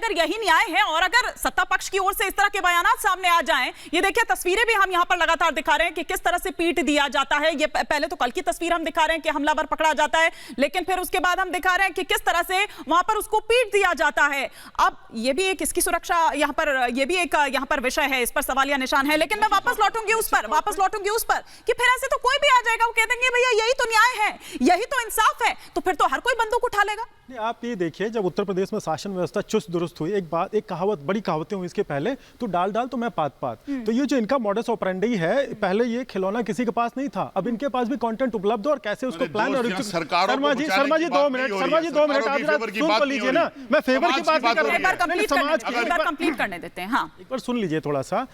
अगर यही न्याय है और अगर सत्ता पक्ष की ओर से इस तरह के बयानात सामने आ जाएं, ये देखिए तस्वीरें भी हम यहां पर लगातार दिखा रहे हैं कि किस तरह से पीट दिया जाता है। ये पहले तो कल की तस्वीर हम दिखा रहे हैं कि हमलावर पकड़ा जाता है, लेकिन फिर उसके बाद हम दिखा रहे हैं कि किस तरह से वहां पर उसको पीट दिया जाता है। अब ये भी एक इसकी सुरक्षा यहां पर, ये भी एक यहां पर विषय है, इस पर सवालिया निशान है। लेकिन मैं वापस लौटूंगी उस पर कि फिर ऐसे तो कोई भी आ जाएगा, वो कह देंगे भैया यही तो न्याय है, यही तो इंसाफ है, तो फिर तो हर कोई बंदूक उठा लेगा। आप ये देखिए, जब उत्तर प्रदेश में शासन व्यवस्था चुस्त दुरुस्त हुई, एक कहावत, बड़ी कहावतें हुई इसके पहले, तो डाल डाल तो मैं पात पात, तो ये जो इनका मॉडस ऑपरेंडी है, पहले ये खिलौना किसी के पास नहीं था, अब इनके पास भी कंटेंट उपलब्ध और कैसे उसको प्लान और शर्मा जी 2 मिनट आप सुन तो लीजिए ना, मैं फेवर की बात नहीं कर रहा हूं, समाज की कंप्लीट करने देते हैं। हाँ, एक बार सुन लीजिए थोड़ा सा।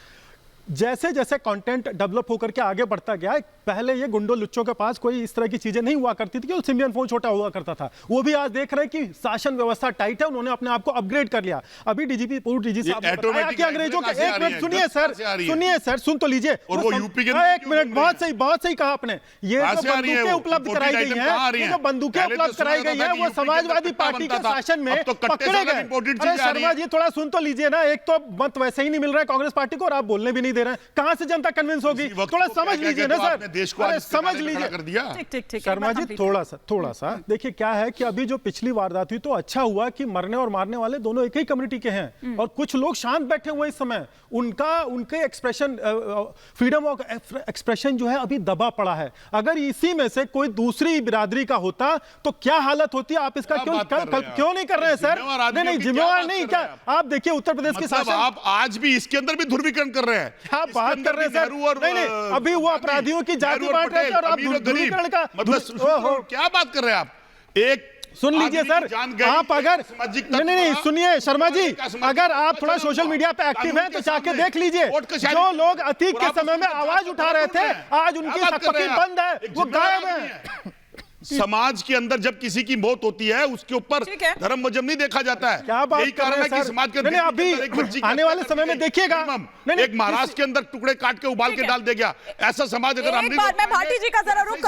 जैसे जैसे कंटेंट डेवलप होकर के आगे बढ़ता गया, पहले ये गुंडों लुच्चों के पास कोई इस तरह की चीजें नहीं हुआ करती थी कि सिम्बियन फोन छोटा हुआ करता था। वो भी आज देख रहे हैं कि शासन व्यवस्था टाइट है, उन्होंने अपने आप को अपग्रेड कर लिया। अभी डीजीपी पूर्व डीजी साहब ने बताया कि अंग्रेजों के, एक मिनट सुनिए सर सुन तो लीजिए, एक मिनट, बहुत सही कहा आपने। ये जो बंदूकें उपलब्ध कराई गई है, ये जो बंदूकें उपलब्ध कराई गई है, वो समाजवादी पार्टी के शासन में पकड़े गए। अरे शर्मा जी थोड़ा सुन तो लीजिए ना, एक तो मत वैसे ही नहीं मिल रहा है कांग्रेस पार्टी को और आप बोलने भी नहीं दे रहे हैं, कहां से जनता कन्विंस होगी? थोड़ा समझ लीजिए ना सर, समझ लीजिए शर्मा जी, थोड़ा सा देखिए क्या है कि अभी जो पिछली वारदात हुई तो अच्छा हुआ कि मरने और मारने वाले दोनों एक ही कम्युनिटी के हैं और कुछ लोग शांत बैठे हुए इस समय, उनके एक्सप्रेशन, फ्रीडम ऑफ एक्सप्रेशन जो है अभी दबा पड़ा है। अगर इसी में से कोई दूसरी बिरादरी का होता तो क्या हालत होती? आप इसका क्यों नहीं कर रहे हैं सर? नहीं, जिम्मेवार नहीं क्या? आप देखिए उत्तर प्रदेश के शासन, आप आज भी इसके अंदर भी ध्रुवीकरण कर रहे हैं, आप बात कर रहे हैं सर। नहीं, अभी वो अपराधियों की जाति बांट रहे थे और आप ध्रुवीकरण का मतलब क्या बात कर रहे हैं आप? एक सुन लीजिए सर, आप अगर नहीं सुनिए शर्मा जी, अगर आप थोड़ा सोशल मीडिया पे एक्टिव हैं तो जाके देख लीजिए, जो लोग अतीत के समय में आवाज उठा रहे थे आज उनकी सक्की बंद है, वो गायब है। समाज के अंदर जब किसी की मौत होती है उसके ऊपर धर्म मजहब नहीं देखा जाता है। क्या बात कर रहे हैं सर? समाज के अभी आने वाले समय में देखिएगा, एक महाराष्ट्र के अंदर टुकड़े काट के उबाल के डाल दे गया, ऐसा समाज अगर एक बार मैं भाटी जी का जरा रुख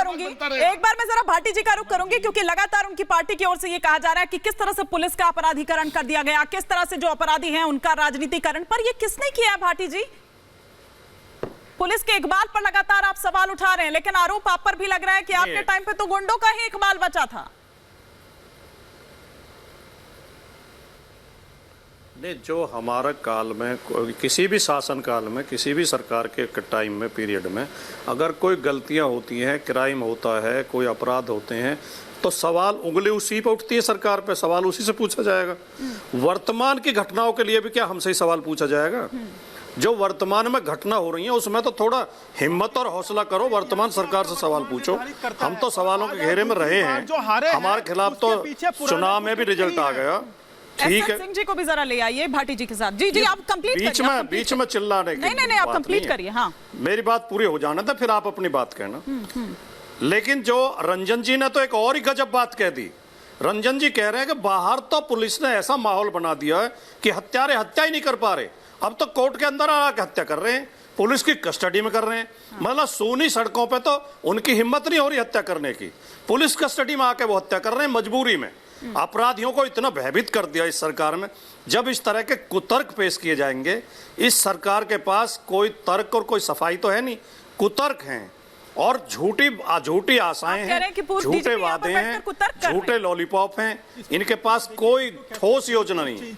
करूंगी, क्योंकि लगातार उनकी पार्टी की ओर से ये कहा जा रहा है कि किस तरह से पुलिस का अपराधीकरण कर दिया गया, किस तरह से जो अपराधी हैं उनका राजनीतिकरण, पर ये किसने किया है भाटी जी? पुलिस के इकबाल पर लगातार आप सवाल उठा रहे हैं, लेकिन आरोप आप पर भी लग रहा है कि आपके टाइम पे तो गुंडों का ही इकबाल बचा था। नहीं, जो हमारा काल में, किसी भी शासन काल में, किसी भी सरकार के टाइम में, पीरियड में अगर कोई गलतियां होती हैं, क्राइम होता है, कोई अपराध होते हैं, तो सवाल, उंगली उसी पे उठती है सरकार पे, सवाल उसी से पूछा जाएगा। वर्तमान की घटनाओं के लिए भी क्या हमसे ही सवाल पूछा जाएगा? जो वर्तमान में घटना हो रही है उसमें तो थोड़ा हिम्मत और हौसला करो, वर्तमान सरकार से सवाल पूछो। हम तो सवालों के घेरे में रहे हैं, हमारे खिलाफ तो चुनाव में भी रिजल्ट आ गया। ठीक है, सिंह जी को भी जरा ले आइए भाटी जी के साथ। जी आप कंप्लीट करिए। बीच में चिल्लाने की नहीं, आप कंप्लीट करिए। हाँ, मेरी बात पूरी हो जाने था, फिर आप अपनी बात कहना। लेकिन जो रंजन जी ने तो एक और ही गजब बात कह दी। रंजन जी कह रहे हैं कि बाहर तो पुलिस ने ऐसा माहौल बना दिया है कि हत्यारे हत्या ही नहीं कर पा रहे, अब तो कोर्ट के अंदर आके हत्या कर रहे हैं, पुलिस की कस्टडी में कर रहे हैं। मतलब सोनी सड़कों पे तो उनकी हिम्मत नहीं हो रही हत्या करने की, पुलिस कस्टडी में आके वो हत्या कर रहे हैं मजबूरी में। अपराधियों को इतना भयभीत कर दिया इस सरकार में। जब इस तरह के कुतर्क पेश किए जाएंगे, इस सरकार के पास कोई तर्क और कोई सफाई तो है नहीं, कुतर्क हैं और झूठी आशाएं हैं, झूठे वादे हैं, झूठे लॉलीपॉप हैं, इनके पास कोई ठोस योजना नहीं है।